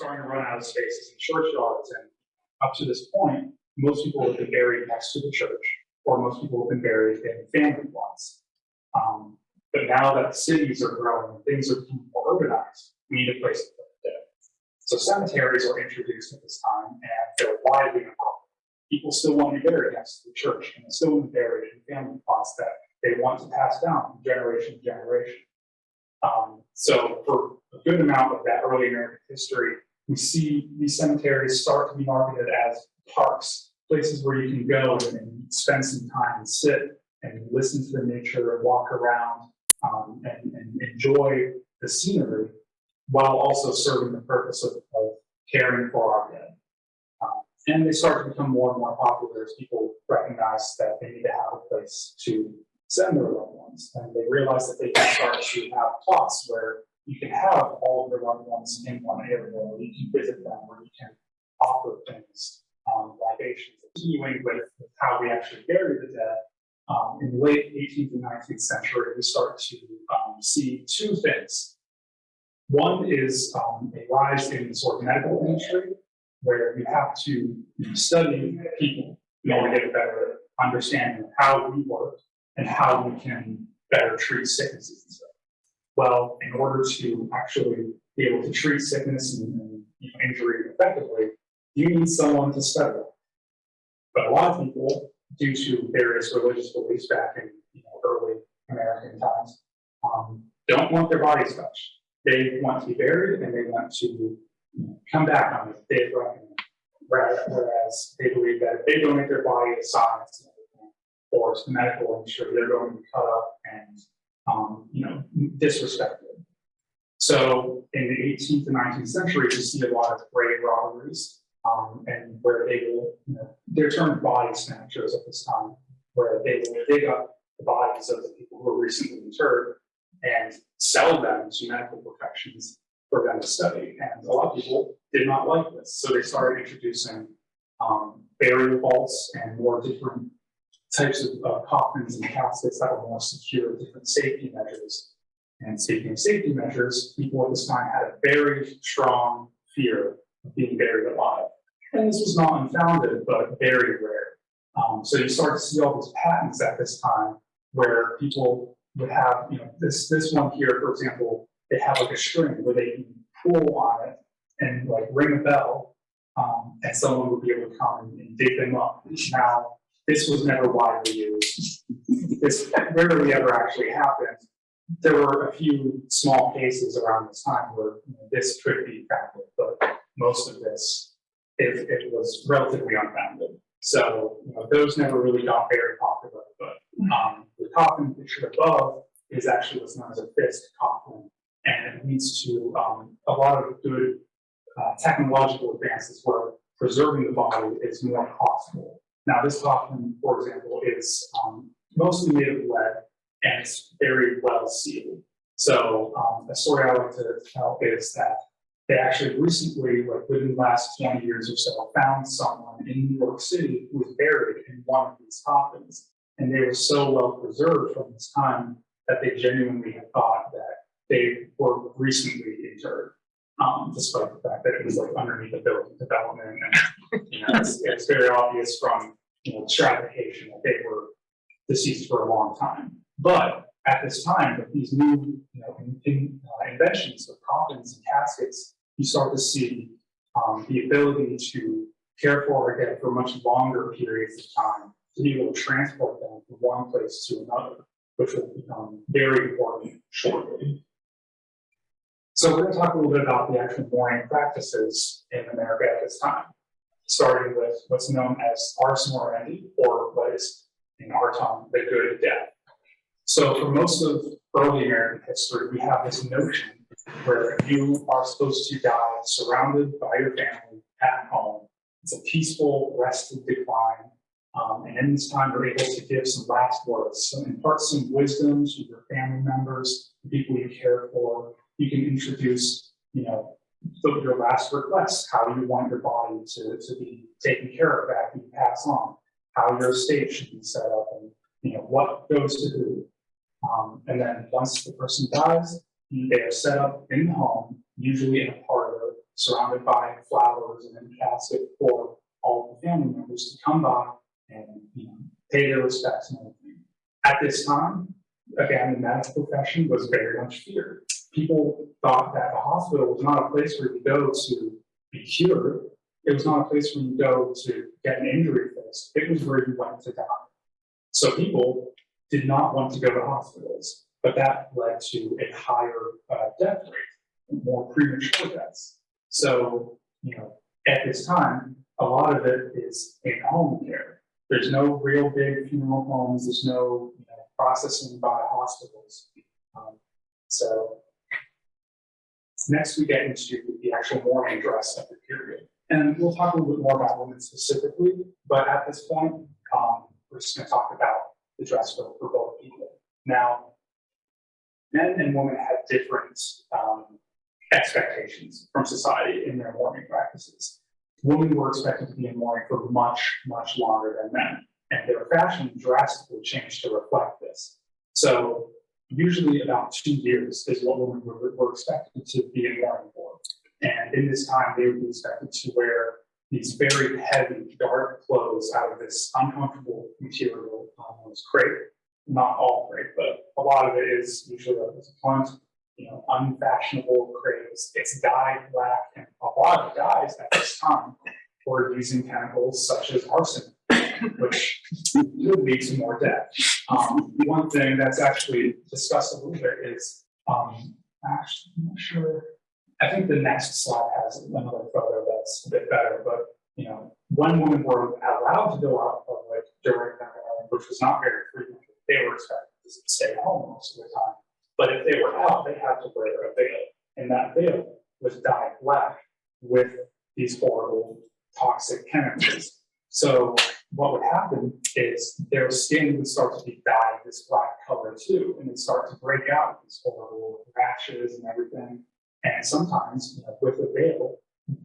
starting to run out of spaces in churchyards, and up to this point, most people have been buried next to the church, or most people have been buried in family plots. But now that cities are growing and things are becoming more urbanized, we need a place to put the dead. So cemeteries are introduced at this time, and they're widely unpopular. People still want to be buried next to the church, and they still want to be buried in family plots that they want to pass down from generation to generation. So for a good amount of that early American history, we see these cemeteries start to be marketed as parks, places where you can go and spend some time and sit and listen to the nature and walk around and enjoy the scenery, while also serving the purpose of caring for our dead. And they start to become more and more popular as people recognize that they need to have a place to send their loved ones. And they realize that they can start to have plots where you can have all of their loved ones in one area, where you can visit them, where you can offer things, libations. Continuing with how we actually bury the dead, in the late 18th and 19th century, we start to see two things. One is a rise in the sort of medical industry, where you have to study people in order to get a better understanding of how we work and how we can better treat sicknesses and stuff. Well, in order to actually be able to treat sickness and injury effectively, you need someone to study it. But a lot of people, due to various religious beliefs back in early American times, don't want their bodies touched. They want to be buried, and they want to come back on the day of reckoning. Whereas they believe that if they donate their body to science and everything, or to the medical industry, they're going to be cut up and disrespected. So in the 18th and 19th century, you see a lot of grave robberies, and where they will, they're termed body snatchers at this time, where they will dig up the bodies of the people who were recently interred and sell them to medical professions for them to study. And a lot of people did not like this, so they started introducing burial vaults and more different types of coffins and caskets that were more secure, different safety measures. And speaking of safety measures, people at this time had a very strong fear of being buried alive. And this was not unfounded, but very rare. So you start to see all these patents at this time where people would have, this one here, for example, they have like a string where they can pull on it and like ring a bell, and someone would be able to come and dig them up. Now, this was never widely used. This rarely ever actually happened. There were a few small cases around this time where this could be effective, but most of this, it was relatively unfounded. So those never really got very popular. But the coffin pictured above is actually what's known as a fist coffin, and it leads to a lot of good technological advances where preserving the body is more possible. Now, this coffin, for example, is mostly made of lead, and it's very well sealed. So a story I like to tell is that they actually recently, like within the last 20 years or so, found someone in New York City who was buried in one of these coffins. And they were so well preserved from this time that they genuinely had thought that they were recently interred, despite the fact that it was like underneath the building development. And it's very obvious from stratification that they were deceased for a long time. But at this time, with these new inventions of coffins and caskets, you start to see the ability to care for our dead for much longer periods of time, to be able to transport them from one place to another, which will become very important shortly. So we're going to talk a little bit about the actual mourning practices in America at this time, starting with what's known as ars moriendi, or what is in our tongue, the good death. So for most of early American history, we have this notion where you are supposed to die surrounded by your family at home. It's a peaceful, rested decline. And in this time, you're able to give some last words, impart some wisdom to your family members, the people you care for. You can introduce, your last requests, how you want your body to be taken care of after you pass on, how your estate should be set up, and what goes to who. And then once the person dies, they are set up in the home, usually in a parlor, surrounded by flowers and in a casket for all the family members to come by and pay their respects and everything. At this time, again, the medical profession was very much feared. People thought that the hospital was not a place where you go to be cured. It was not a place where you go to get an injury fixed. It was where you went to die. So people did not want to go to hospitals, but that led to a higher death rate, more premature deaths. So, at this time, a lot of it is in-home care. There's no real big funeral homes. There's no processing by hospitals. So next we get into the actual mourning dress of the period. And we'll talk a little bit more about women specifically, but at this point, we're just going to talk about the dress for both people. Now, men and women had different expectations from society in their mourning practices. Women were expected to be in mourning for much, much longer than men, and their fashion drastically changed to reflect this. So usually about 2 years is what women were expected to be in mourning for. And in this time, they would be expected to wear these very heavy, dark clothes out of this uncomfortable material, crepe. Not all crepe, but a lot of it is usually a blunt, unfashionable crepe. It's dyed black, and a lot of dyes at this time were using chemicals such as arsenic, which would lead to more death. One thing that's actually discussed a little bit is, actually, I'm not sure. I think the next slide has another photo that's a bit better, but when women were allowed to go out in public during that, which was not very frequent, they were expected to stay home most of the time. But if they were out, they had to wear a veil, and that veil was dyed black with these horrible toxic chemicals. So what would happen is their skin would start to be dyed this black color too, and they'd start to break out these horrible rashes and everything. And sometimes, with a veil,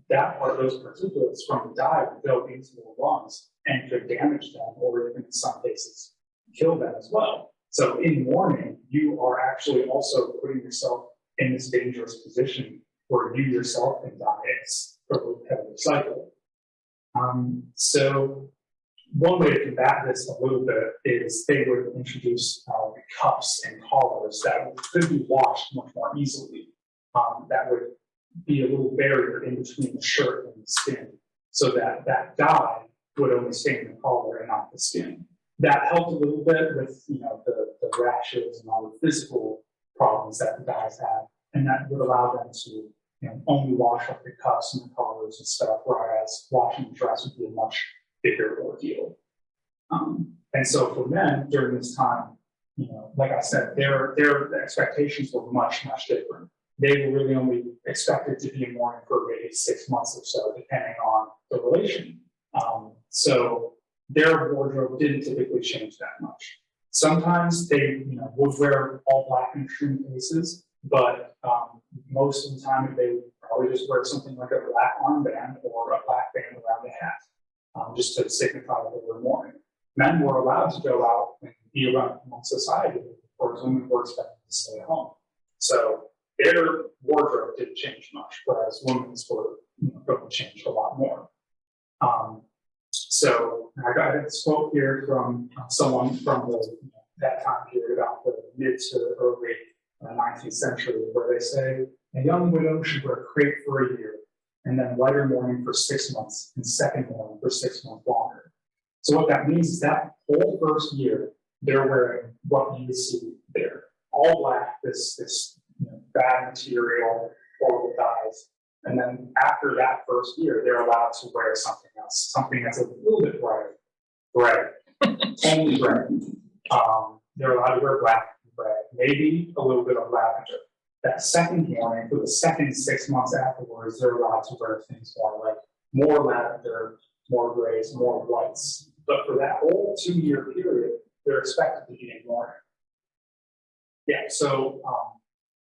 those particulates from the dye would go into their lungs and could damage them, or even in some cases, kill them as well. So in mourning, you are actually also putting yourself in this dangerous position where you yourself can die. It's a repetitive cycle. So one way to combat this a little bit is they would introduce cuffs and collars that could be washed much more easily. That would be a little barrier in between the shirt and the skin, so that that dye would only stain the collar and not the skin. That helped a little bit with the rashes and all the physical problems that the dyes have, and that would allow them to only wash up the cuffs and the collars and stuff, whereas washing the dress would be a much bigger ordeal. And so for men during this time, like I said, their expectations were much, much different. They were really only expected to be in mourning for maybe 6 months or so, depending on the relation. So their wardrobe didn't typically change that much. Sometimes they would wear all black in extreme cases, but most of the time they would probably just wear something like a black armband or a black band around the hat, just to signify that they were mourning. Men were allowed to go out and be around among society, whereas women were expected to stay at home. So their wardrobe didn't change much, whereas women's were going to change a lot more. So I got a quote here from someone from that time period, about the mid to early 19th century, where they say, a young widow should wear crepe for a year, and then lighter mourning for 6 months, and second mourning for 6 months longer. So what that means is that whole first year, they're wearing what you see there, all black, this bad material, horrible dyes. And then after that first year, they're allowed to wear something else, something that's a little bit brighter, red, only red. They're allowed to wear black and red, maybe a little bit of lavender. That second morning, for the second 6 months afterwards, they're allowed to wear things more lavender, more grays, more whites. But for that whole 2-year period, they're expected to be in mourning. Yeah, so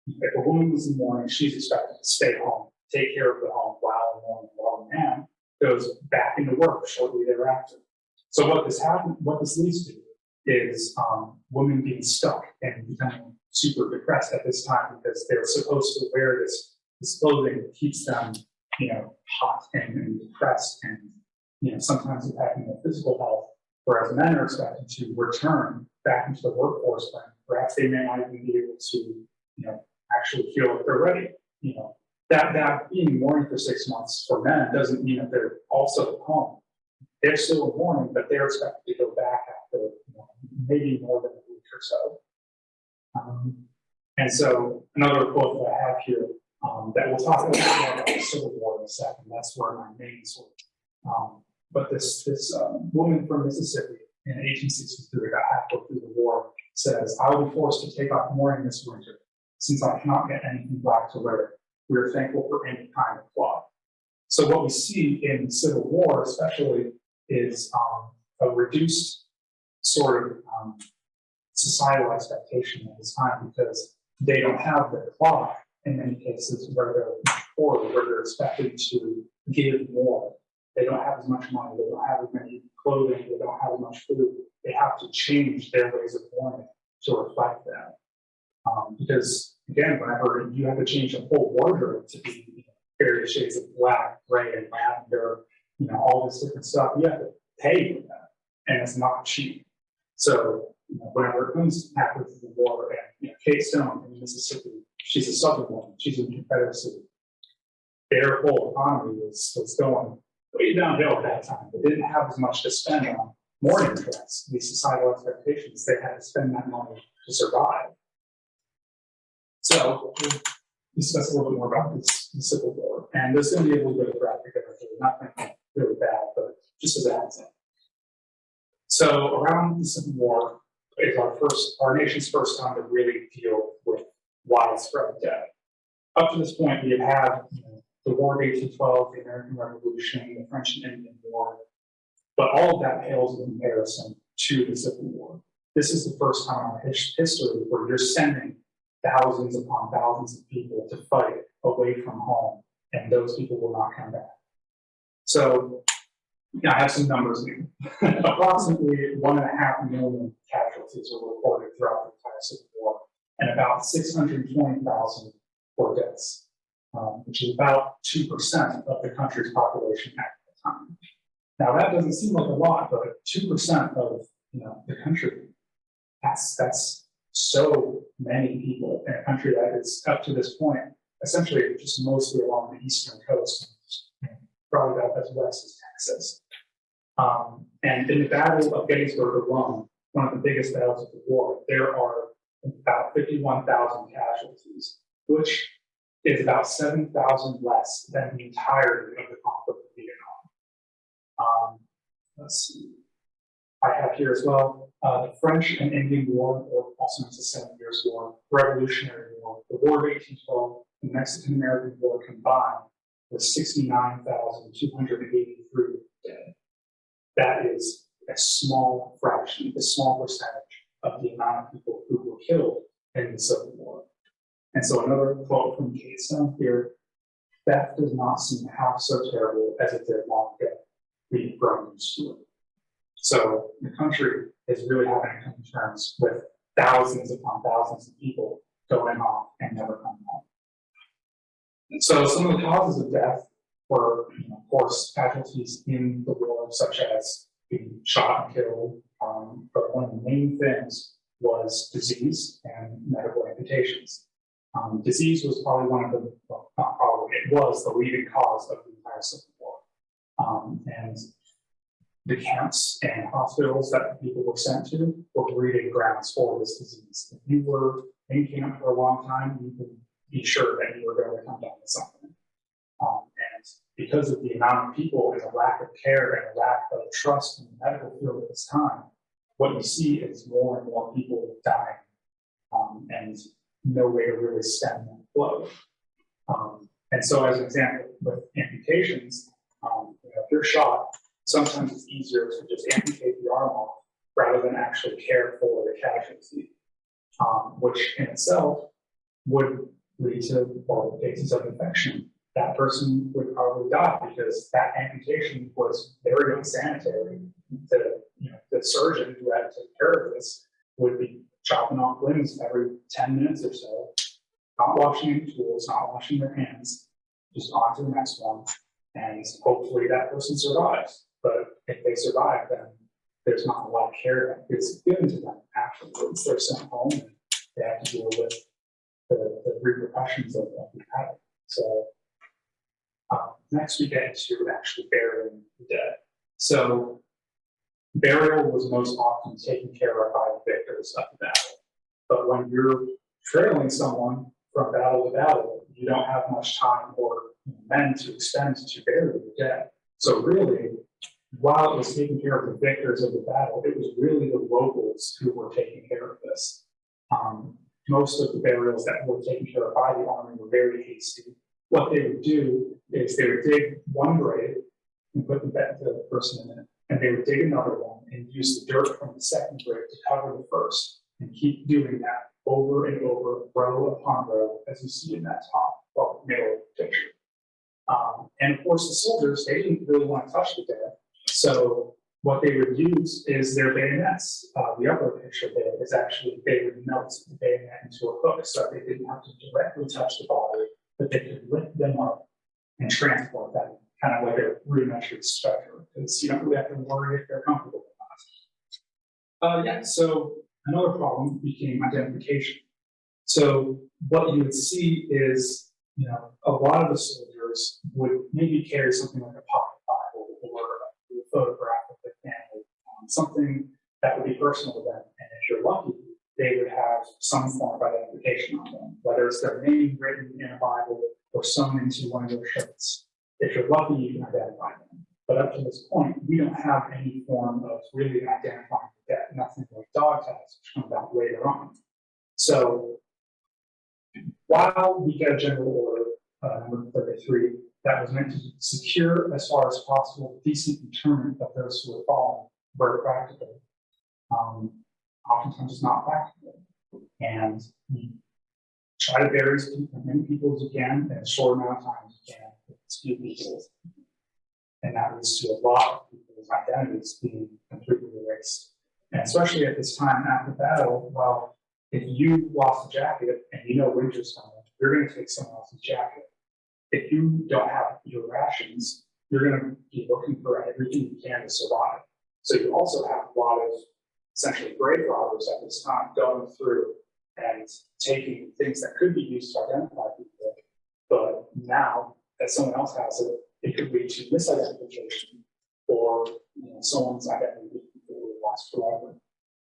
if a woman was in mourning, she's expected to stay home, take care of the home while in mourning, while the man goes back into work shortly thereafter. So what this leads to is women being stuck and becoming super depressed at this time, because they're supposed to wear this clothing that keeps them hot and depressed and, sometimes impacting their physical health, whereas men are expected to return back into the workforce when perhaps they may not even be able to, actually feel like they're ready. That being mourning for 6 months for men doesn't mean that they're also at home. They're still in mourning, but they're expected to go back after maybe more than a week or so. And so another quote that I have here that we'll talk a little more about the Civil War in a second. That's where my main source. But this woman from Mississippi in 1863, about halfway through the war, says, "I will be forced to take off mourning this winter, since I cannot get anything black to wear. We are thankful for any kind of cloth." So what we see in the Civil War, especially, is a reduced sort of societal expectation at this time, because they don't have the cloth in many cases where they're poor, where they're expected to give more. They don't have as much money, they don't have as many clothing, they don't have as much food. They have to change their ways of mourning to reflect that. Because again, whenever you have to change a whole wardrobe to be various shades of black, gray, and lavender, all this different stuff, you have to pay for that, and it's not cheap. So whenever it comes after the war, and Kate Stone in Mississippi, she's a Southern woman, she's in Confederacy. Their whole economy was going way downhill at that time. They didn't have as much to spend on mourning dress, these societal expectations. They had to spend that money to survive. So we'll discuss a little bit more about the Civil War. And there's going to be a little bit of graphic imagery, nothing really bad, but just as a heads up. So around the Civil War is our nation's first time to really deal with widespread death. Up to this point, we have had the War of 1812, the American Revolution, the French and Indian War, but all of that pales in comparison to the Civil War. This is the first time in our history where you're sending thousands upon thousands of people to fight away from home, and those people will not come back. So I have some numbers here. Approximately 1.5 million casualties were reported throughout the entire Civil War, and about 620,000 were deaths, which is about 2% of the country's population at the time. Now that doesn't seem like a lot, but 2% of the country, that's so many people in a country that is up to this point essentially just mostly along the eastern coast, probably about as west as Texas. And in the Battle of Gettysburg alone, one of the biggest battles of the war, there are about 51,000 casualties, which is about 7,000 less than the entirety of the conflict of Vietnam. Let's see. I have here as well the French and Indian War, or also known as the 7 Years' War, Revolutionary War, the War of 1812, the Mexican-American War combined was 69,283 dead. That is a small fraction, a small percentage of the amount of people who were killed in the Civil War. And so another quote from Kate Stone here: "Death does not seem half so terrible as it did long ago. We've grown used to it." So the country is really having to come to terms with thousands upon thousands of people going off and never coming home. And so some of the causes of death were, of course, casualties in the war, such as being shot and killed. But one of the main things was disease and medical amputations. Disease was probably one of the, well, not probably, it was the leading cause of the entire Civil War. And the camps and hospitals that people were sent to were breeding grounds for this disease. If you were in camp for a long time, you could be sure that you were going to come down with something. And because of the amount of people and the lack of care and the lack of trust in the medical field at this time, what you see is more and more people dying, and no way to really stem that flow. And so, as an example, with amputations, if you're shot, sometimes it's easier to just amputate the arm off rather than actually care for the casualty, which in itself would lead to more cases of infection. That person would probably die because that amputation was very unsanitary. The surgeon who had to take care of this would be chopping off limbs every 10 minutes or so, not washing any tools, not washing their hands, just on to the next one, and hopefully that person survives. But if they survive, then there's not a lot of care that gets given to them afterwards. They're sent home and they have to deal with the repercussions of the habit. So next we get into actually burying the dead. So burial was most often taken care of by the victors of the battle. But when you're trailing someone from battle to battle, you don't have much time or men to expend to bury the dead. So really, while it was taking care of the victors of the battle, it was really the locals who were taking care of this. Most of the burials that were taken care of by the army were very hasty. What they would do is they would dig one grave and put the person in it, and they would dig another one and use the dirt from the second grave to cover the first, and keep doing that over and over, row upon row, as you see in that middle picture. And of course, the soldiers, they didn't really want to touch the dead, so what they would use is their bayonets. The upper picture there is actually they would melt the bayonet into a hook, so they didn't have to directly touch the body, but they could lift them up and transport them, kind of like a rudimentary stretcher, because you don't really have to worry if they're comfortable or not. So another problem became identification. So what you would see is, a lot of the soldiers would maybe carry something like a pocket Bible or a photograph of their family, something that would be personal to them. And if you're lucky, they would have some form of identification on them, whether it's their name written in a Bible or sewn into one of their shirts. If you're lucky, you can identify them. But up to this point, we don't have any form of really identifying the dead, nothing like dog tags, which comes out later on. So while we get a general order, number 33, that was meant to secure as far as possible decent interment of those who were fallen, where practical, oftentimes it's not practical. And you try to bury as many people as you can in a short amount of time as you can with as few people. And that leads to a lot of people's identities being completely erased. And especially at this time after battle, well, if you lost a jacket and winter's coming, you're going to take someone else's jacket. If you don't have your rations, you're going to be looking for everything you can to survive. So you also have a lot of essentially grave robbers at this time going through and taking things that could be used to identify people. But now that someone else has it, it could lead to misidentification or someone's identity being completely lost forever.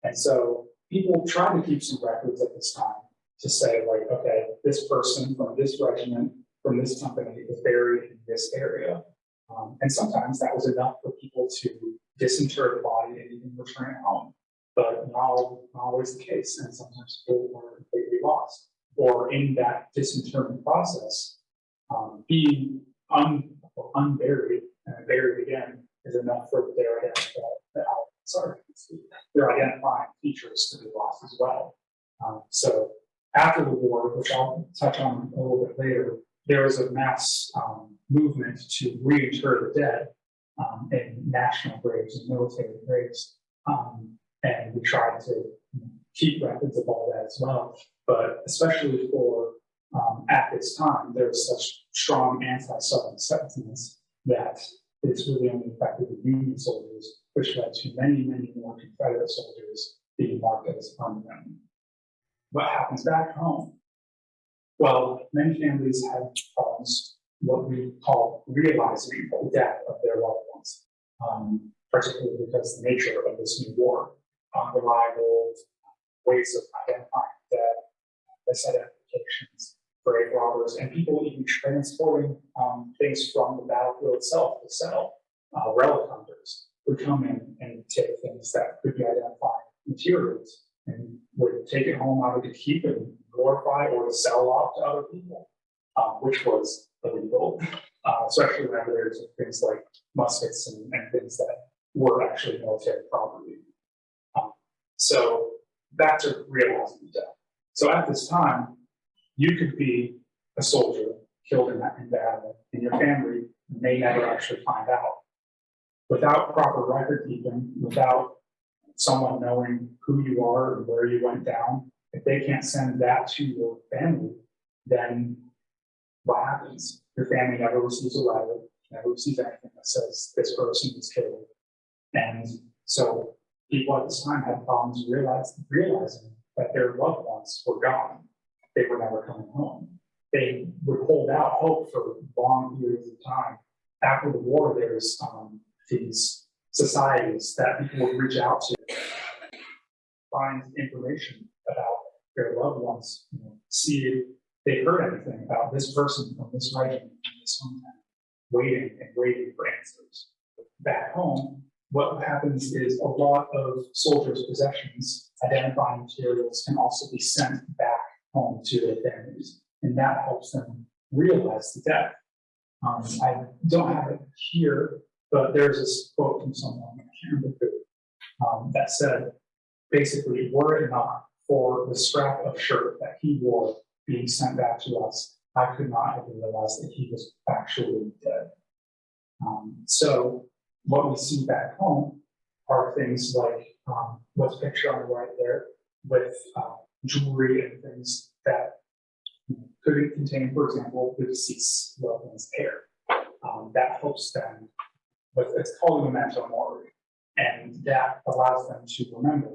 And so people try to keep some records at this time to say, like, okay, this person from this regiment, from this company is buried in this area. And sometimes that was enough for people to disinter the body and even return it home. But not always the case, and sometimes people were completely lost. Or in that disinterment process, being unburied and buried again is enough for their identifying features to be lost as well. So after the war, which I'll touch on a little bit later, there was a mass movement to reinter the dead in national graves and military graves. And we tried to keep records of all that as well. But especially for at this time, there was such strong anti-Southern sentiments that it's really only affected the Union soldiers, which led to many, many more Confederate soldiers being marked as permanent. What happens back home? Well, many families have problems, what we call realizing the death of their loved ones, particularly because the nature of this new war, unreliable ways of identifying the dead, misidentifications, grave robbers, and people even transporting things from the battlefield itself to sell. Relic hunters would come in and take things that could be identified materials and would take it home either to keep and glorify or to sell off to other people, which was illegal, especially whenever there's things like muskets and things that were actually military property. So back to realizing the death. So at this time, you could be a soldier killed in battle, and your family may never actually find out. Without proper record keeping, without someone knowing who you are and where you went down, if they can't send that to your family, then what happens? Your family never receives a letter, never receives anything that says this person was killed. And so people at this time had problems realizing that their loved ones were gone. They were never coming home. They would hold out hope for long periods of time. After the war, there's these societies that people would reach out to, find information about their loved ones, see if they heard anything about this person from this regiment, from this hometown, waiting and waiting for answers. Back home, what happens is a lot of soldiers' possessions, identifying materials, can also be sent back home to their families, and that helps them realize the death. I don't have it here, but there's this quote from someone, I can't remember who, that said, basically, were it not for the scrap of shirt that he wore being sent back to us, I could not have realized that he was actually dead. So what we see back home are things like what's pictured on the right there, with jewelry and things that could contain, for example, the deceased loved one's hair. That helps them with, it's called a memento mori, and that allows them to remember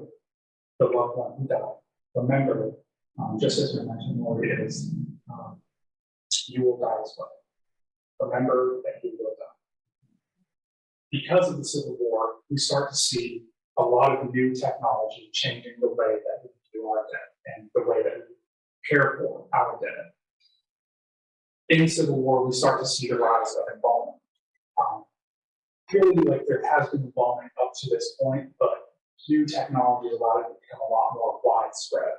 the loved one who died. Remember, just as memento mori is, you will die as well. Remember that you will die. Because of the Civil War, we start to see a lot of new technology changing the way that we do our dead and the way that we care for our dead. In the Civil War, we start to see the rise of embalming. Clearly, like, there has been embalming up to this point, but new technology allowed it to become a lot more widespread,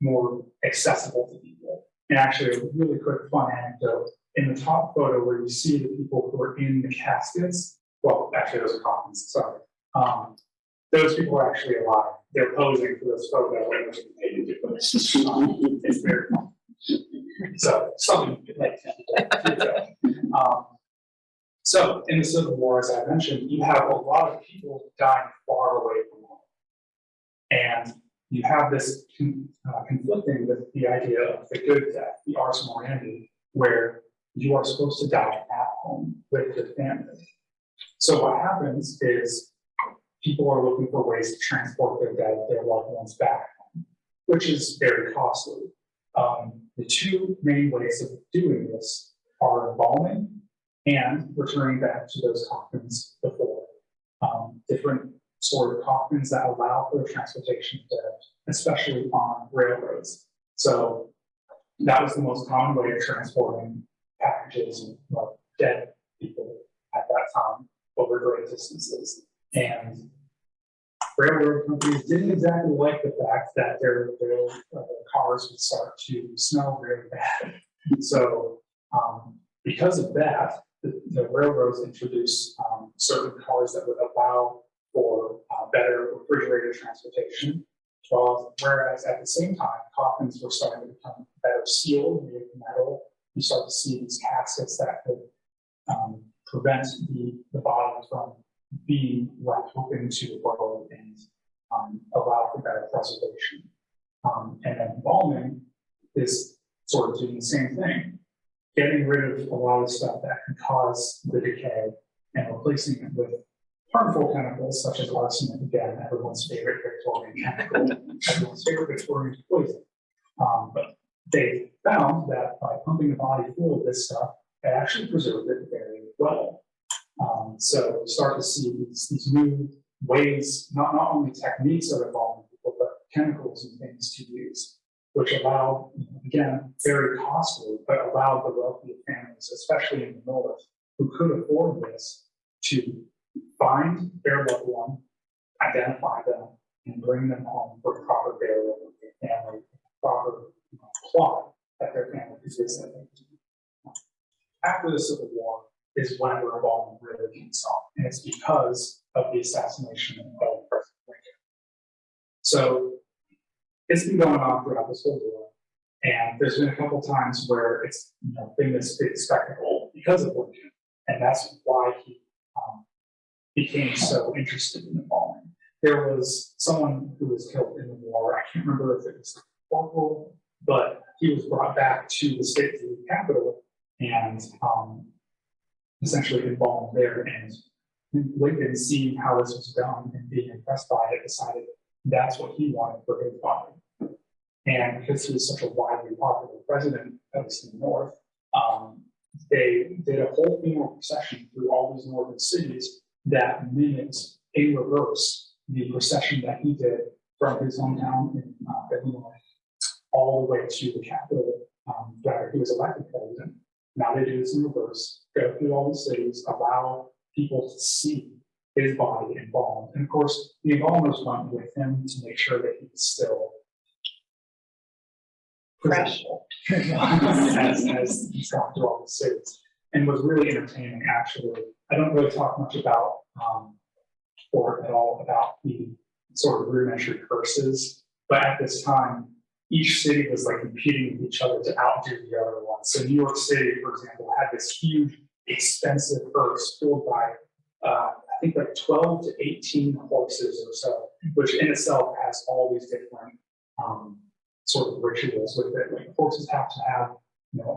more accessible to people. And actually, a really quick fun anecdote, in the top photo where you see the people who are in the caskets, well, actually those are coffins, sorry. Those people are actually alive. They're posing for this photo. It's very fun. So, something like that. So, in the Civil War, as I mentioned, you have a lot of people dying far away from home. And you have this conflicting with the idea of the good death, the ars moriendi, where you are supposed to die at home with your family. So what happens is people are looking for ways to transport their dead, their loved ones back home, which is very costly. The two main ways of doing this are embalming and returning back to those coffins before. Different sort of coffins that allow for the transportation of dead, especially on railroads. So that was the most common way of transporting packages of dead people at that time over great distances. And railroad companies didn't exactly like the fact that their cars would start to smell really bad. So because of that, the railroads introduced certain cars that would allow for better refrigerated transportation, whereas at the same time, coffins were starting to become better sealed, made of metal. You start to see these caskets that could prevent the body from being left open to the world and allow for better preservation. And then embalming is sort of doing the same thing, getting rid of a lot of stuff that can cause the decay and replacing it with harmful chemicals such as arsenic, again, everyone's favorite Victorian chemical, everyone's favorite Victorian poison. But they found that by pumping the body full of this stuff, it actually preserved it very well. So we start to see these new ways, not only techniques of embalming people, but chemicals and things to use, which allow, again, very costly, but allowed the wealthy families, especially in the North, who could afford this, to find their loved one, identify them, and bring them home for proper burial with their family, proper plot that their family could visit. After the Civil War is when the embalming really kicks off, and it's because of the assassination of President Lincoln. So it's been going on throughout this whole war, and there's been a couple times where it's been this big spectacle because of Lincoln, and that's why he became so interested in embalming. There was someone who was killed in the war. I can't remember if it was corporal, but he was brought back to the state capital and essentially embalmed there. And Lincoln, seeing how this was done and being impressed by it, decided that's what he wanted for his body. And because he was such a widely popular president, at least in the North, they did a whole funeral procession through all these northern cities that mimicked in reverse the procession that he did from his hometown in Illinois all the way to the Capitol, where he was elected president. Now they do this in reverse, go through all the cities, allow people to see his body embalmed. And of course, the embalmers went with him to make sure that he was still fresh as he's gone through all the cities. And was really entertaining, actually. I don't really talk much about or at all about the sort of rudimentary curses, but at this time, each city was like competing with each other to outdo the other one. So New York City, for example, had this huge, expensive hearse pulled by, I think like 12 to 18 horses or so, which in itself has all these different sort of rituals with it. Like horses have to have,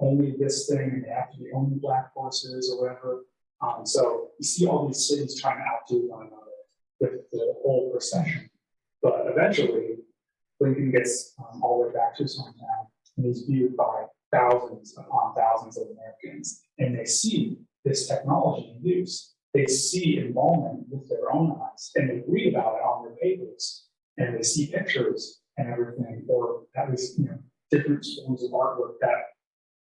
only this thing, and they have to be only black horses or whatever. So you see all these cities trying to outdo one another with the whole procession. But eventually, Lincoln gets all the way back to his hometown, and he's viewed by thousands upon thousands of Americans, and they see this technology in use. They see embalming with their own eyes, and they read about it on their papers, and they see pictures and everything, or at least different forms of artwork that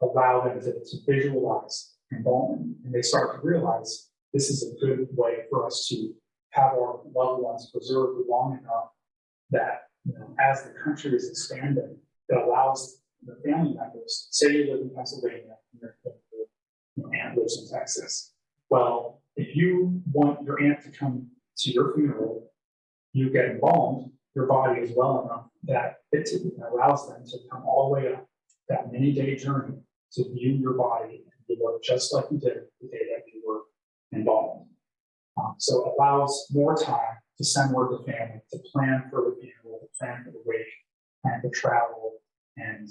allow them to visualize embalming, and they start to realize this is a good way for us to have our loved ones preserved long enough that as the country is expanding, it allows the family members, say you live in Pennsylvania and your aunt lives in Texas. Well, if you want your aunt to come to your funeral, you get embalmed, your body is well enough that it allows them to come all the way up that many-day journey to view your body and you look just like you did the day that you were embalmed. So it allows more time to send word to family, to plan for the funeral, to plan for the wake, plan for travel, and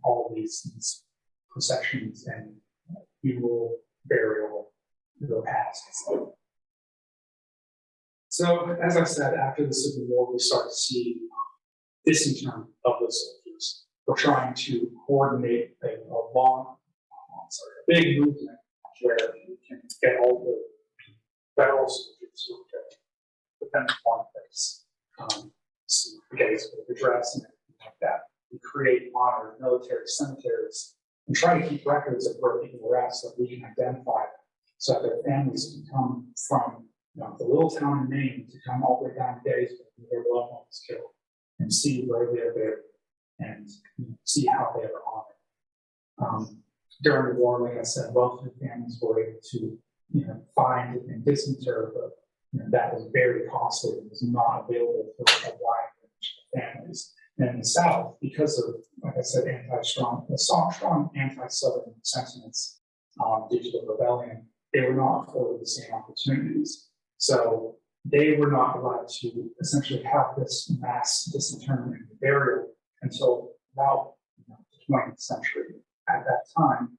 all of these processions and funeral, burial, repasts. So, as I said, after the Civil War, we start to see disinterment of the soldiers. We're trying to coordinate a big movement where we can get all the federal soldiers to put them in one place. Get a dress and everything like that. We create modern military cemeteries and try to keep records of where people were at so that we can identify them, so that their families can come from the little town in Maine to come all the way down to Gettysburg where their loved one was killed and see where they're buried and see how they are honored. During the war, like I said, wealthy families were able to find and disinter, but that was very costly. It was not available for a wide range of families. And in the South, because of, like I said, strong anti-Southern sentiments due to the rebellion, they were not afforded the same opportunities. So they were not allowed to essentially have this mass disinterment and burial until about the 20th century. At that time,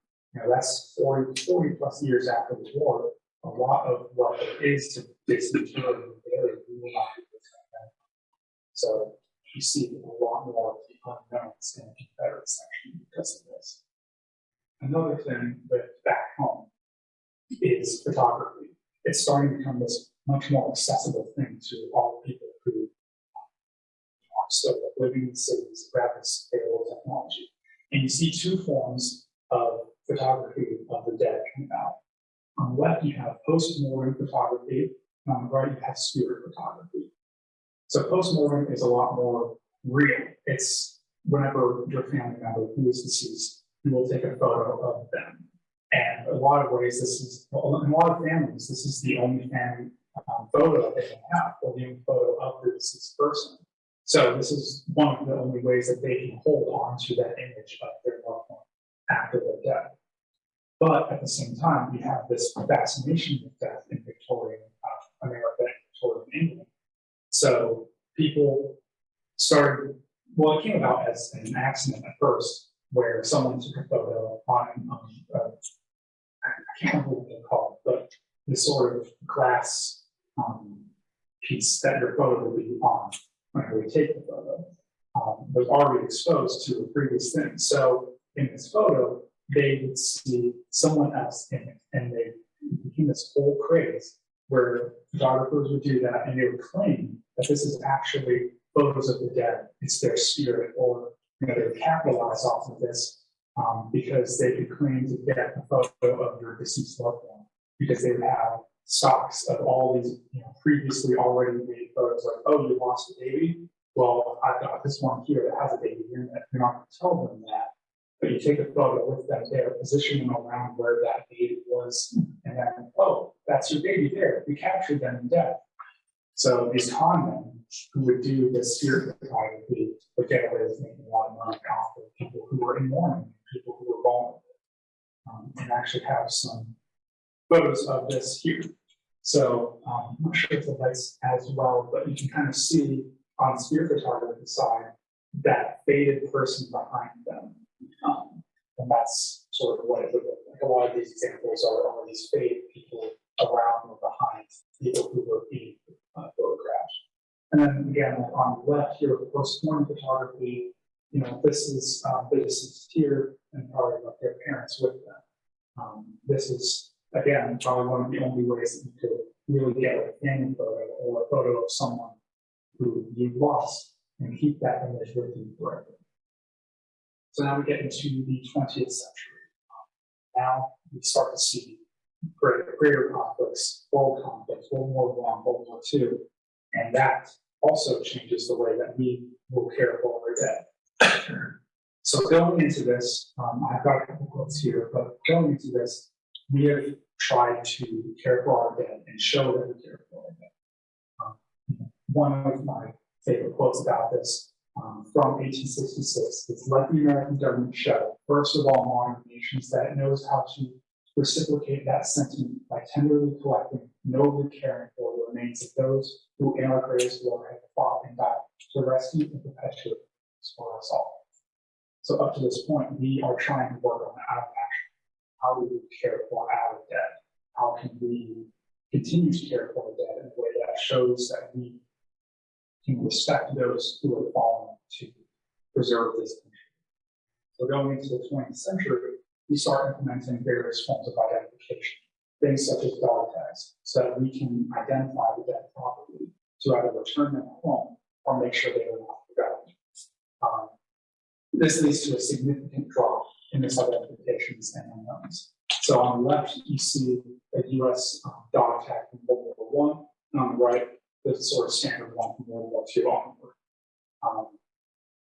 that's 40 plus years after the war, a lot of what there is to disinter and bury, we will not be able to identify. So you see a lot more of the unknowns in the Confederate section because of this. Another thing with back home is photography. It's starting to become this much more accessible thing to all people who are still living in cities who have this available technology. And you see two forms of photography of the dead coming out. On the left, you have post-mortem photography, and on the right, you have spirit photography. So post-mortem is a lot more real. It's whenever your family member who is deceased, you will take a photo of them. And in a lot of ways, in a lot of families, this is the only family photo that they can have, or the only photo of the deceased person. So this is one of the only ways that they can hold on to that image of their loved one after their death. But at the same time, you have this fascination with death in Victorian America and Victorian England. So people started, well, it came about as an accident at first, where someone took a photo on, I can't remember what they're called, but this sort of glass piece that your photo would be on whenever you take the photo was already exposed to a previous thing. So in this photo, they would see someone else in it, and they became this whole craze where photographers would do that, and they would claim that this is actually photos of the dead. It's their spirit, or they would capitalize off of this because they could claim to get a photo of your deceased loved one, because they would have stocks of all these previously already made photos, like, oh, you lost a baby? Well, I've got this one here that has a baby in it. You're not going to tell them that, but you take a photo with them there, position them around where that baby was, and then, oh, that's your baby there. We captured them in death. So these con men who would do this spirit photography would get away with making a lot of money off of people who were in mourning, people who were vulnerable, and actually have some photos of this here. So I'm not sure if the lights as well, but you can kind of see on the spirit photography side that faded person behind them. And that's sort of what it would look like. A lot of these examples are these faded people around or behind people who were being photographed. And then again, like on the left here, of course, mourning photography, this is the deceased here and probably like their parents with them. This is, again, probably one of the only ways that you could really get a family photo or a photo of someone who you've lost and keep that image with you forever. So now we get into the 20th century. Now we start to see greater conflicts, world conflicts, World War I, World War II, and that also changes the way that we will care for our dead. So going into this, I've got a couple quotes here, but going into this, we have tried to care for our dead and show that we care for our dead. One of my favorite quotes about this from 1866 is, "Let the American government show, first of all modern nations, that it knows how to reciprocate that sentiment by tenderly collecting, nobly caring for the remains of those who in our greatest war have fought and died to rescue and perpetuate this for us all." So up to this point, we are trying to work on our action. How do we care for our dead? How can we continue to care for the dead in a way that shows that we can respect those who are fallen to preserve this country? So going into the 20th century, we start implementing various forms of identification, things such as dog tags, so that we can identify the dead properly to either return them home or make sure they are not forgotten. This leads to a significant drop in misidentifications and unknowns. So on the left, you see a U.S. dog tag from World War I, and on the right, the sort of standard one from World War II onward.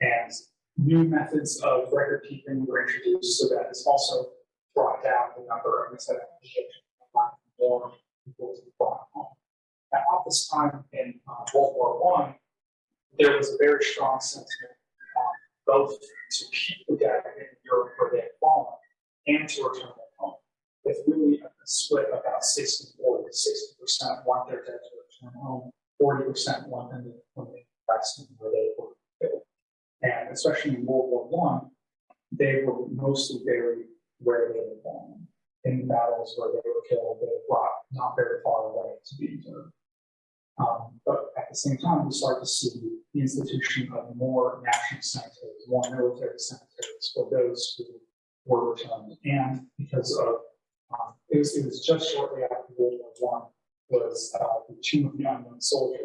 And new methods of record keeping were introduced, so that this also brought down the number of misidentifications, allowing more people to be brought home. Now, at this time in World War I, there was a very strong sentiment both to keep the dead in Europe where they had fallen and to return them home. With really a split about 60-40, 60% want their dead to return home, 40% want them to rest where they were killed. And especially in World War I, they were mostly buried where they were fallen. In battles where they were killed, they were brought not very far away to be interred. But at the same time, we start to see the institution of more national cemeteries, more military cemeteries for those who were returned. And because of, it was just shortly after World War I was the Tomb of the Unknown Soldier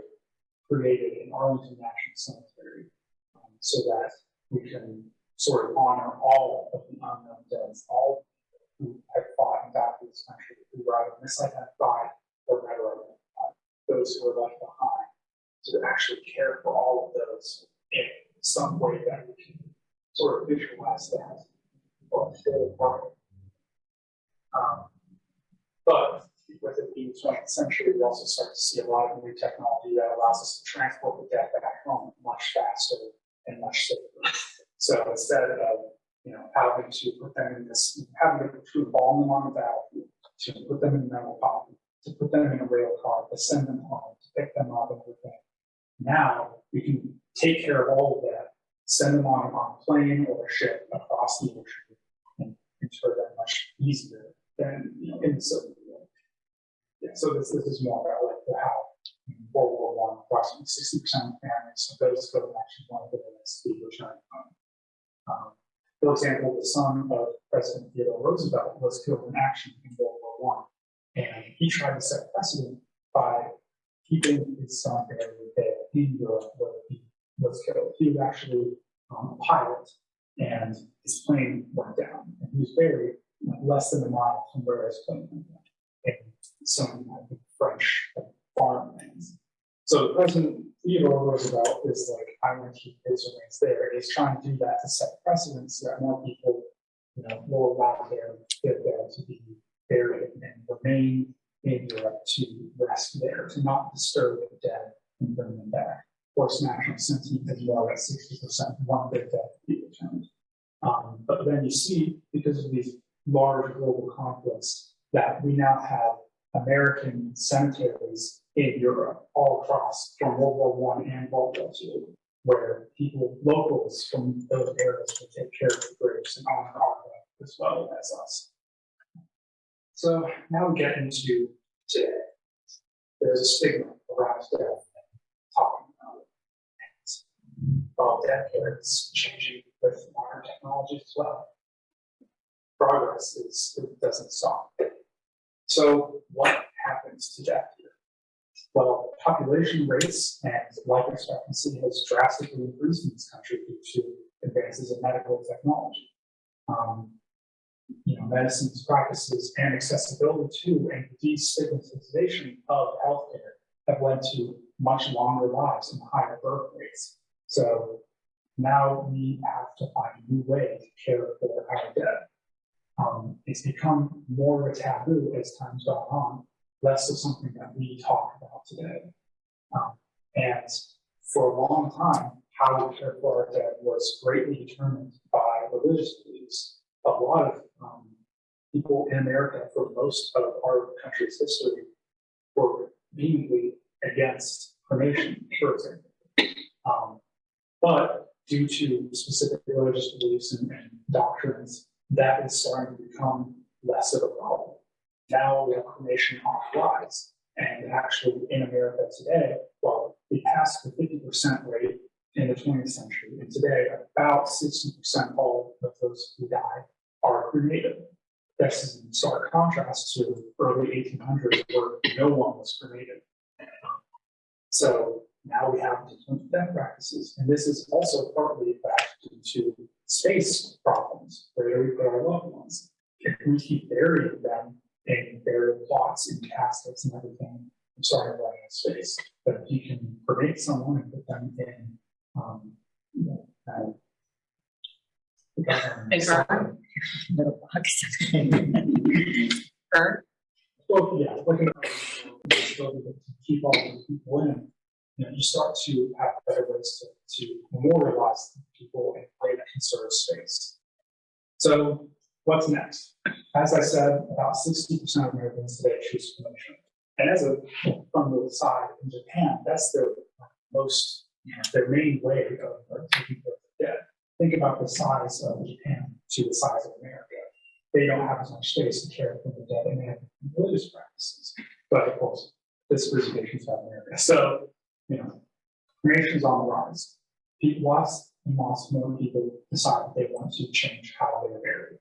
created in Arlington National Cemetery, so that we can sort of honor all of the unknown dead, all who have fought and died for this country, who were either misidentified or never identified, those who were left behind, to actually care for all of those in some way that we can sort of visualize that or feel a part of. But with it being the 20th century, we also start to see a lot of new technology that allows us to transport the dead back home much faster and much safer. So instead of having to put them in this, having to embalm them on the battlefield, to put them in metal coffin, to put them in a rail car, to send them home, to pick them up and everything. Now we can take care of all of that send them on a plane or a ship across the ocean and inter them much easier than in the Soviet Union. Yeah, so this is more about like how in World War I, approximately 60% of families of those who actually wanted to be returned home. For example, the son of President Theodore Roosevelt was killed in action in World War I, and he tried to set precedent by keeping his son buried there in Europe where he was killed. He was actually a pilot, and his plane went down, and he was buried less than a mile from where his plane went down, in some French farmlands. So President Theodore Roosevelt is like, I want to keep his remains there. He's trying to do that to set precedents so that more people, will allow their dead to be buried and remain in Europe to rest there, to not disturb the dead and bring them back. Of course, national sentiment is more like 60% want their dead to be returned. But then you see, because of these large global conflicts, that we now have American cemeteries in Europe all across from World War I and World War II, where locals from those areas will take care of the graves and honor our dead as well as us. So now we get into today. There's a stigma around death and talking about it. And while death care is changing with modern technology as well, progress doesn't stop. So what happens to death here? Well, population rates and life expectancy has drastically increased in this country due to advances in medical technology. Medicine's practices and accessibility to and destigmatization of healthcare have led to much longer lives and higher birth rates. So now we have to find a new way to care for our dead. It's become more of a taboo as time's gone on, less of something that we talk about today. And for a long time, how we care for our dead was greatly determined by religious beliefs. A lot of people in America, for most of our country's history, were vehemently against cremation, for example. But due to specific religious beliefs and doctrines, that is starting to become less of a problem. Now we have cremation on the rise, and actually in America today, well, we passed the 50% rate in the 20th century, and today about 60% all of those who die are cremated. This is in stark contrast to early 1800s where no one was cremated. So now we have different death practices, and this is also partly back due to space problems, where we put our loved ones. If we keep burying them in burial plots and caskets and everything, I'm starting to run out of space. But if you can cremate someone and put them in, well, yeah, like to keep all the people in, you start to have better ways to memorialize people in a way that conserves space. So what's next? As I said, about 60% of Americans today choose cremation. And as a from the side in Japan, that's their main way of taking care of the dead. Think about the size of Japan to the size of America. They don't have as much space to care for the dead, and they have religious practices. But of course, this presentation is about America. So, cremation is on the rise. Lots and lots more people decide that they want to change how they are buried.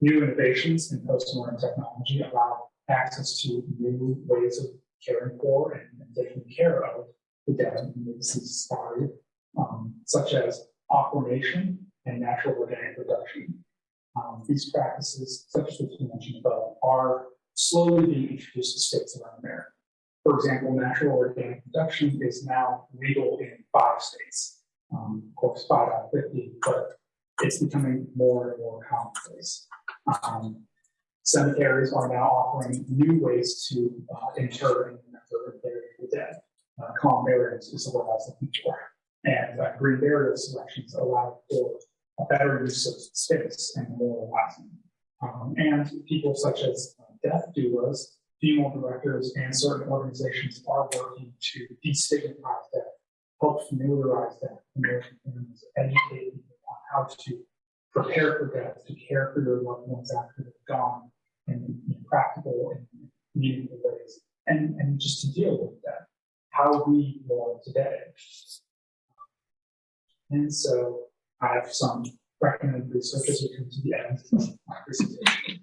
New innovations in postmortem technology allow access to new ways of caring for and taking care of the dead in the deceased body, such as aquamation and natural organic reduction. These practices, such as we mentioned above, are slowly being introduced to states around America. For example, natural organic reduction is now legal in 5 states. Of course, 5 out of 50, but it's becoming more and more commonplace. Cemeteries are now offering new ways to inter and bury the dead. Calm burials is what I was looking for. And green burial selections allow for a better use of space and memorializing. And people such as death doulas, funeral directors, and certain organizations are working to destigmatize death, help familiarize death, American families, educate how to prepare for death, to care for your loved ones after they're gone in practical and meaningful ways, and just to deal with that, how we mourn today. And so I have some recommended research as we come to the end of my presentation.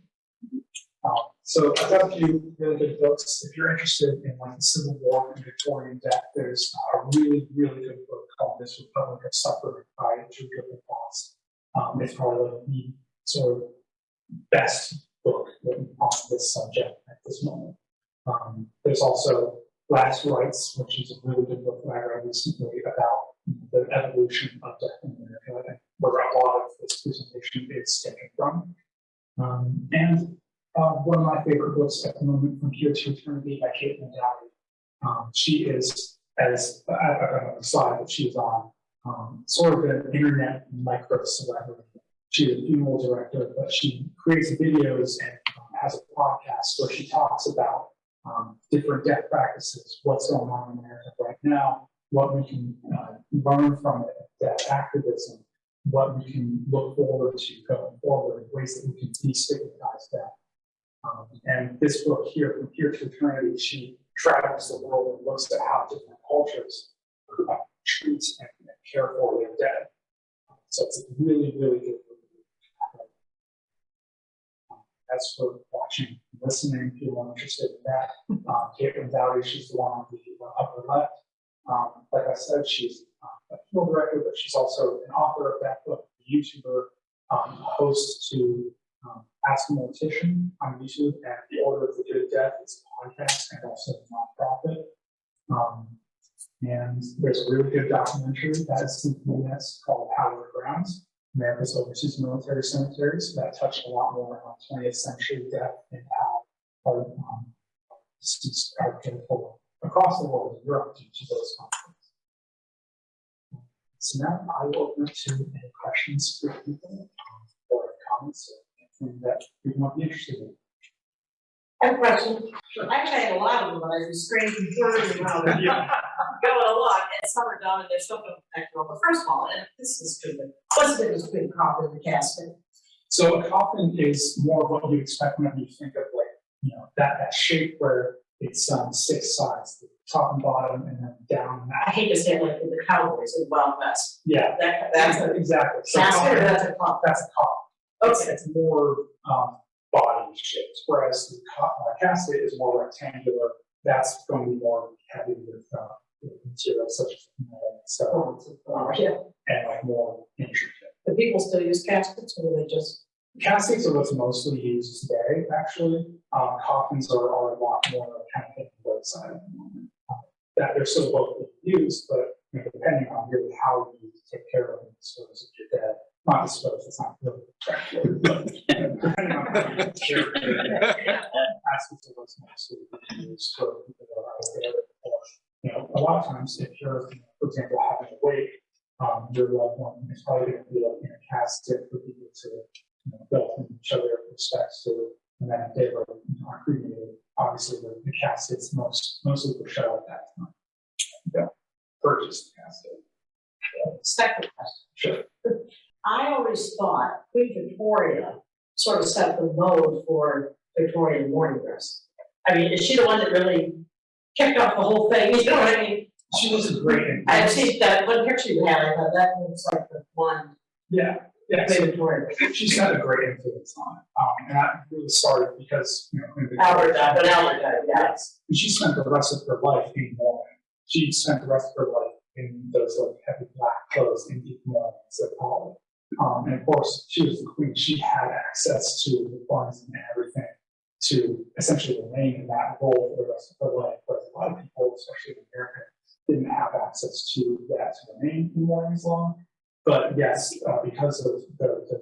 So I've got a few really good books. If you're interested in like the Civil War and Victorian death, there's a really, really good book called This Republic of Suffering by Picklo. It's probably like the sort of best book written on this subject at this moment. There's also Last Rites, which is a really good book that I read recently about the evolution of death in America, and where a lot of this presentation is taken from. And one of my favorite books at the moment, From Here to Eternity by Caitlin Dowdy. She is, as I don't know the slide that she's on, sort of an internet micro celebrity. She's a funeral director, but she creates videos and has a podcast where she talks about different death practices, what's going on in America right now, what we can learn from it, death activism, what we can look forward to going forward, ways that we can destigmatize death. And this book here, From Here to Eternity, she travels the world and looks at how different cultures treat and care for their dead. So it's a really, really good book. As for watching and listening, if you're interested in that, Caitlin Dowdy, she's the one on the upper left. Like I said, she's a film director, but she's also an author of that book, a YouTuber, host to Ask a Mortician on YouTube, and The Order of the Good Death is a podcast and also a nonprofit. And there's a really good documentary that is in PBS called Hallowed Grounds, America's Overseas Military Cemeteries, that touched a lot more on 20th century death and how our deceased are cared for across the world in Europe due to those conflicts. So now I will open it to any questions for people or comments or anything that you might be interested in. I have a question. Sure. Actually, I had a lot of them, but I was screening through and going a lot, and some are done, and they're still going back to normal. First of all, and this is stupid. What's the difference between a coffin and a casket? So a coffin is more of what you expect when you think of that shape where it's 6 sides, the top and bottom, and then down. I hate to say it like the Cowboys in Wild West. Yeah, that's exactly. So casket or that's a coffin? That's a coffin. Okay. It's more body shaped, whereas the casket is more rectangular. That's going to be more heavy with materials such as metal and like more intricate. Do people still use caskets, or do they just? Caskets are what's mostly used today, actually. Coffins are a lot more kind of the roadside at the moment. That they're still both being used, but depending on really how you take care of and dispose of your dead. Not dispose, it's not really practical, but depending on how you take care of your dead, caskets are what's mostly used for people that are out there. Or, a lot of times, if you're, for example, having a wake, your loved one is probably going to be in a casket for people to go and show their respects to. And then if they were cremated, obviously the caskets mostly were shown at that time. Purchase the casket. Second question. Sure. I always thought Queen Victoria sort of set the mode for Victorian mourning dress. I mean, is she the one that really kicked off the whole thing? You know what I mean? She was a great influence. I've seen that one picture you had. I thought that looks like the one. Yeah. Queen Victoria. She's had a great influence on it. And that really started because Albert died, yes. And she spent the rest of her life in mourning. She spent the rest of her life in those heavy black clothes in deep mourning, as they call it. And of course, she was the queen. She had access to the funds and everything to essentially remain in that role for the rest of her life. Whereas a lot of people, especially in America, didn't have access to that to remain in mourning as long. But yes, because of the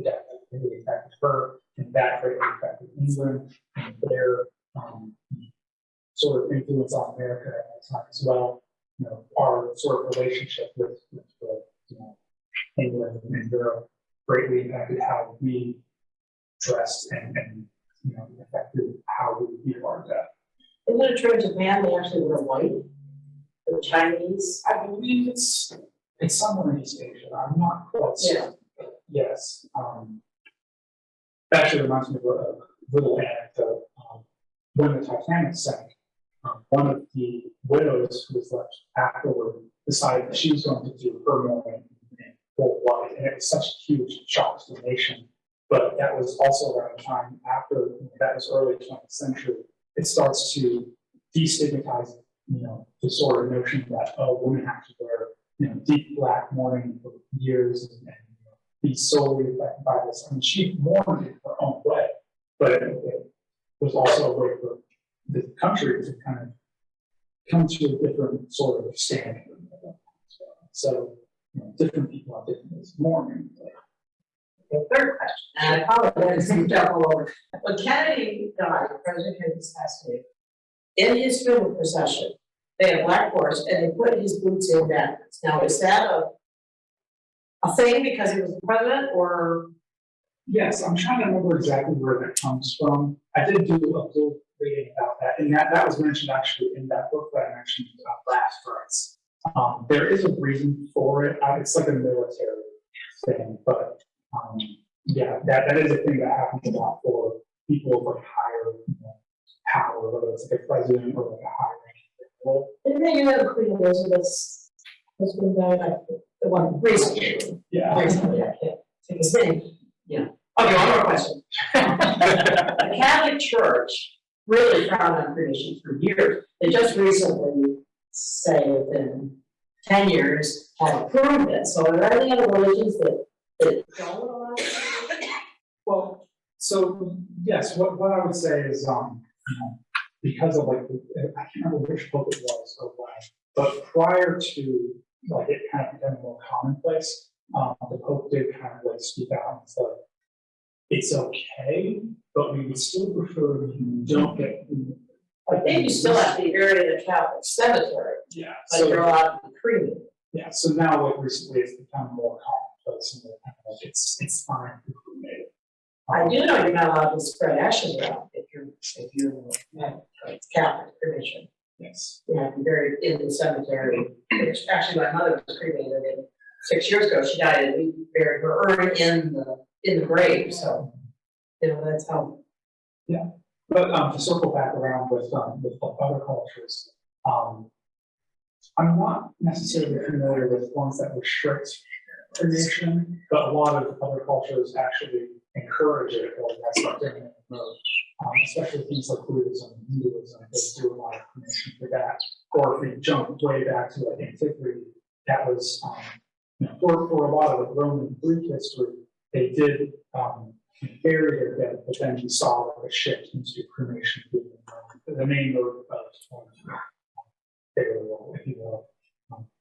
death that really affected her, and that greatly affected England and their sort of influence on America at that time as well. Our sort of relationship with England and Europe greatly impacted how we dressed and affected how we view our death. Isn't it true in Japan they actually wear white? The Chinese? I believe it's It's somewhere in East Asia. I'm not quite certain. Yes. Actually reminds me of a little anecdote. When the Titanic sank, one of the widows who was left afterward decided that she was going to do her mourning in full white, and it was such a huge shock to the nation. But that was also around the time after, that was early 20th century. It starts to destigmatize, the sort of notion that, women have to wear, deep black mourning for years and be solely affected by this. I mean, she mourned in her own way, but it was also a way for the country to kind of come to a different sort of standing. So, different people have different ways of mourning. The third question, and I apologize to jump all over. When Kennedy died, President Kennedy assassinated, in his funeral procession, they had a black horse and they put his boots in backwards. Now, is that a thing because he was the president, or? Yes, I'm trying to remember exactly where that comes from. I did do a little reading about that, and that was mentioned actually in that book that I mentioned about last rights. There is a reason for it. It's like a military thing, but yeah, that is a thing that happens a lot for people with like higher power, whether it's like a president or like a high ranking role. Didn't they have Queen Elizabeth's husband died, the one recently? Yeah. Recently, I can't think his name. Yeah. Okay, one more question. The Catholic Church really frowned on cremation for years. They just recently, say within 10 years, have approved it. So are there any other religions that don't allow it? Well, so yes, what I would say is, because of like, I can't remember which book it was or why, but prior to like it kind of becoming more commonplace, the Pope did kind of like speak out and say, it's okay, but we would still prefer you don't get. I think you still have to be buried in a Catholic cemetery, Yeah. but you're allowed to be cremated. Yeah. So now, like recently, it's become more commonplace, and they're kind of like it's fine to cremate. I do know you're not allowed to spread ashes around if you're Catholic cremation. Yes. You have to be buried in the cemetery, which actually my mother was cremated in 6 years ago. She died and we buried her urn in the grave. So, that's how. Yeah. But to circle back around with other cultures, I'm not necessarily familiar with ones that restrict cremation, but a lot of other cultures actually encourage it, or that's what they're doing most. Especially things like Buddhism and Hinduism, they do a lot of cremation for that. Or if we jump way back to like antiquity, that was for a lot of the Roman and Greek history, they did bury their dead, but then we saw like a shift into cremation. The main mode of burial, if you will,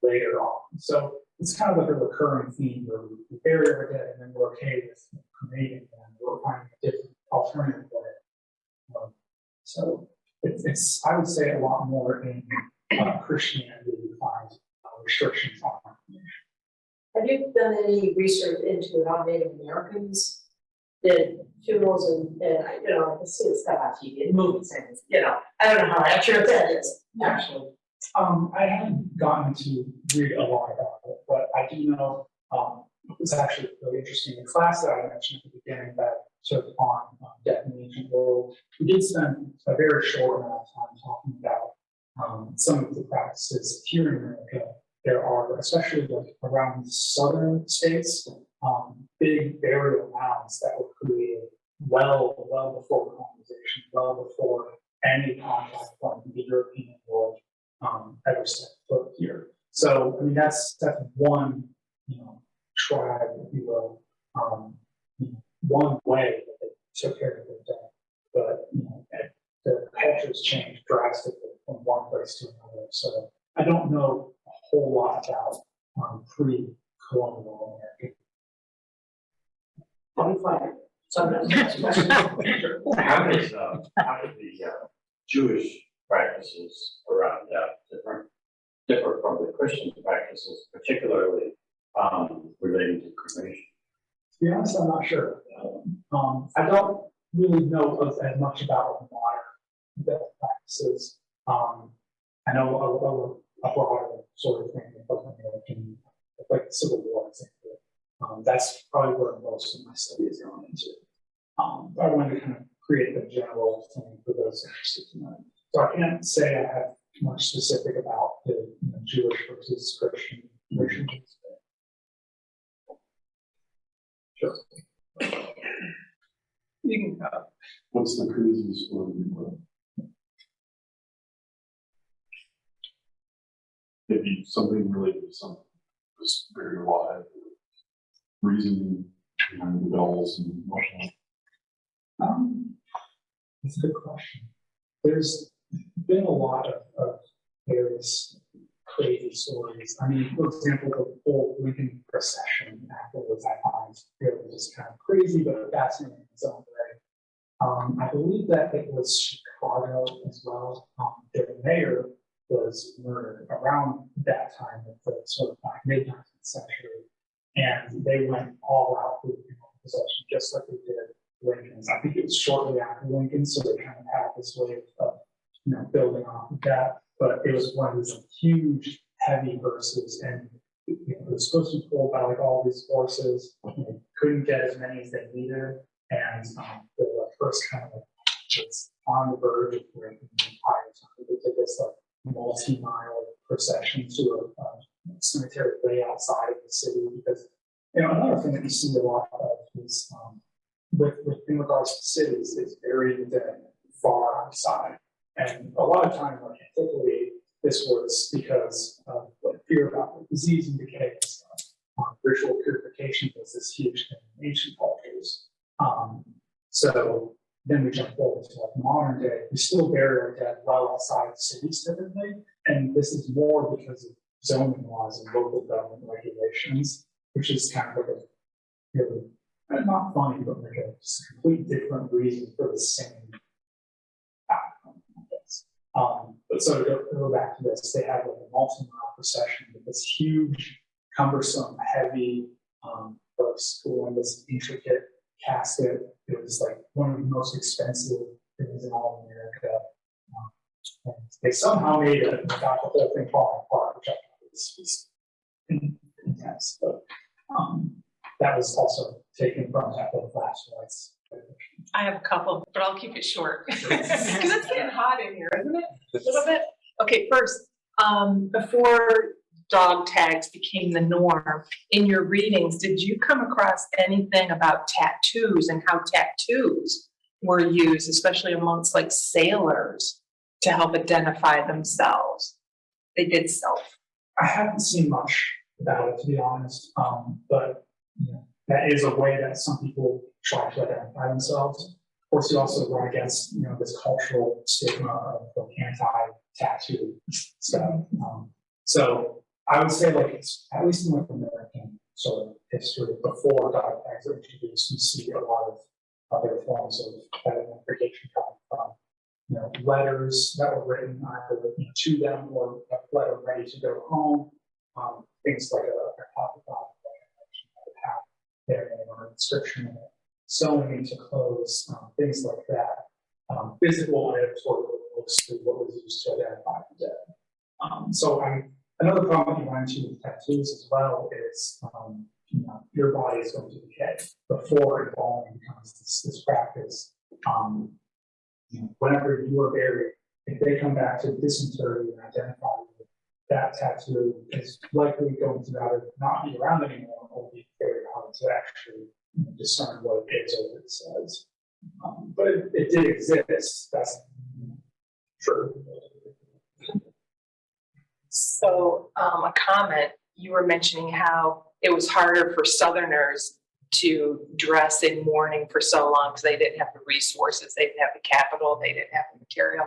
later on. So it's kind of like a recurring theme where we bury our dead and then we're okay with cremating them. We're finding a different alternative way. So it's I would say a lot more in Christianity you find restrictions on cremation. Have you done any research into how Native Americans did funerals and I see the stuff on TV and movies and I don't know how accurate that is actually. I haven't gotten to read a lot about it, but I do know it was actually really interesting. The class that I mentioned at the beginning that took on death in the ancient world, we did spend a very short amount of time talking about some of the practices here in America. There are, especially like around the southern states, big burial mounds that were created well before colonization, well before any contact from the European world ever set foot here. So I mean that's one tribe, if you will, one way that they took care of their dead. But the cultures changed drastically from one place to another. So I don't know a whole lot about pre-colonial America. I'll be fine. Sometimes that's a question. How does the Jewish practices around death differ from the Christian practices, particularly relating to cremation? To be honest, I'm not sure. I don't really know as much about modern death practices. I know a broader sort of thing of American like the Civil War example. That's probably where most of my study is going into. I wanted to kind of create a general thing for those interested in that. So I can't say I have much specific about the Jewish versus Christian relations. Sure. You can go. What's the craziest story you read? Maybe something related to something that's very alive, reason behind the bells and whatnot. That's a good question. There's been a lot of various crazy stories. I mean, for example, the whole Lincoln procession afterwards, I find really just kind of crazy, but fascinating in its own way. I believe that it was Chicago as well. Their mayor was murdered around that time of the sort of mid-19th century, and they went all out for the procession, just like they did Lincoln's. I think it was shortly after Lincoln, so they kind of had this way of building off of that. But it was one of these huge, heavy hearses, and it was supposed to be pulled by like all these horses. Couldn't get as many as they needed, and the first kind of it's on the verge of breaking the entire time. They did this like multi-mile procession to a cemetery way outside of the city, because another thing that you see a lot of is with in regards to cities is buried far outside. And a lot of time, like antiquity, this was because of fear about disease and decay and stuff. Ritual purification was this huge thing in ancient cultures. So then we jump forward to like modern day. We still bury our dead well outside of cities typically, and this is more because of zoning laws and local government regulations, which is kind of like a really not funny, but like a just complete different reason for the same outcome, I guess. But so to go back to this, they had like a multi-mile procession with this huge, cumbersome, heavy, first in this intricate casket. It was like one of the most expensive things in all of America. And they somehow made it and got the whole thing falling apart, which I thought was intense. But that was also taken from that book last night's. I have a couple, but I'll keep it short. Because it's getting hot in here, isn't it? A little bit? Okay, first, before dog tags became the norm, in your readings, did you come across anything about tattoos and how tattoos were used, especially amongst like sailors, to help identify themselves? They did self. I haven't seen much about it, to be honest, but that is a way that some people try to identify themselves. Of course, you also run against this cultural stigma of anti-tattoo stuff. So I would say, like, it's at least in like American sort of history, before dog tags were introduced, you see a lot of other forms of identification coming from letters that were written either to them or a letter ready to go home. Things like a pocket diary, like have their name or inscription in it, sewing into clothes, things like that. Physical editorial looks through what was used to identify the dead. So another problem you run into with tattoos as well is your body is going to decay before embalming becomes this practice. Whenever you are buried, if they come back to disinter you and identify you, that tattoo is likely going to either not be around anymore or be very hard to actually discern what it is or what it says. But it did exist. That's true. So a comment, you were mentioning how it was harder for Southerners to dress in mourning for so long because they didn't have the resources, they didn't have the capital, they didn't have the material.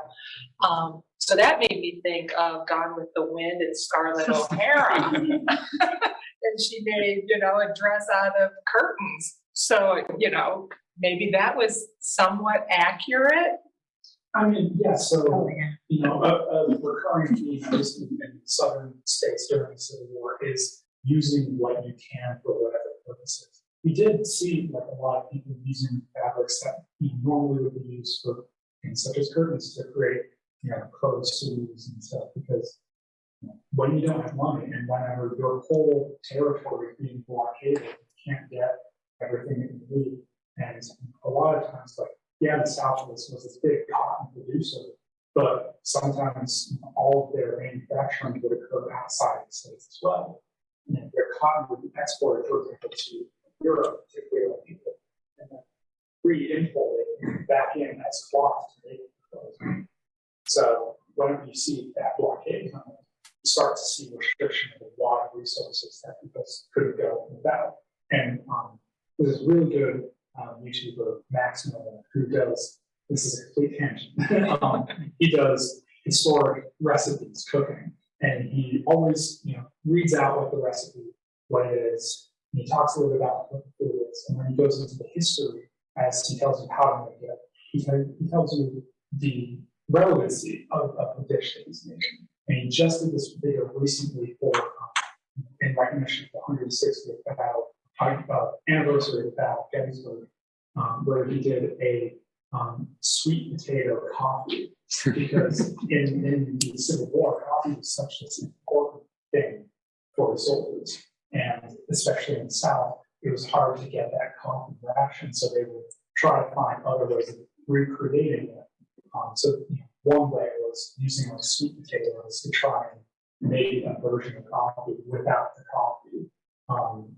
So that made me think of Gone with the Wind and Scarlett O'Hara. And she made, a dress out of curtains. So, maybe that was somewhat accurate. I mean, yeah, so, a recurring theme, at least in southern states during the Civil War, is using what you can for whatever purposes. We did see like a lot of people using fabrics that normally would be used for things such as curtains to create, clothes to use and stuff, because when you don't have money and whenever your whole territory is being blockaded, you can't get everything that you need. And a lot of times, like, yeah, the South was this big cotton producer, but sometimes all of their manufacturing would occur outside the states as well. And their cotton would be exported, for example, to Europe, particularly like people, and then re-imported back in as cloth to make it. So whenever you see that blockade coming, you start to see restriction of a lot of resources that people couldn't go without. And there's a really good YouTuber, Max Miller, who does, this is a complete tangent, he does historic recipes, cooking, and he always, reads out what the recipe, what it is, and he talks a little bit about what the food is, and then he goes into the history as he tells you how to make it. He tells you the relevancy of the dish that he's making. And he just did this video recently for, in recognition of the 160th anniversary of Battle of Gettysburg, where he did a sweet potato coffee, because in the Civil War, coffee was such an important thing for the soldiers, and especially in the South, it was hard to get that coffee ration, so they would try to find other ways of recreating it. So one way was using like sweet potatoes to try and make a version of coffee without the coffee.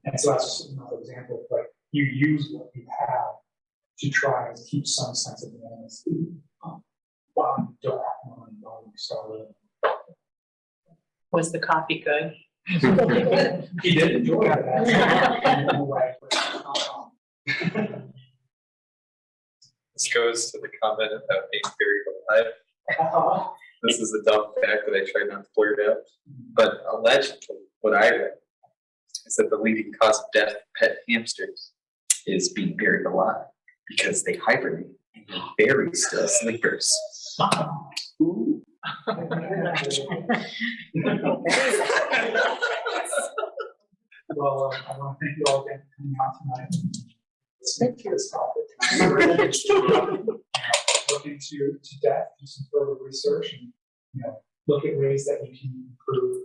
And so that's just another example of like you use what you have to try and keep some sense of normalcy while you don't have money while you start. Was the coffee good? He did enjoy that in a way. This goes to the comment about being buried alive. This is a dumb fact that I tried not to blurt out. But allegedly, what I read is that the leading cause of death for pet hamsters is being buried alive because they hibernate and they're very still sleepers. Ooh. Well, I want to thank you all again for coming out tonight. Listening to this topic. Look into death, do some further research, and look at ways that you can improve.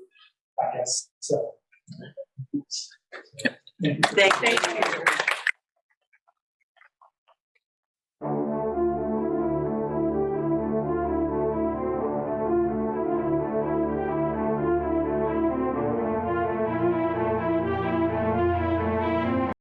I guess so. Thank you.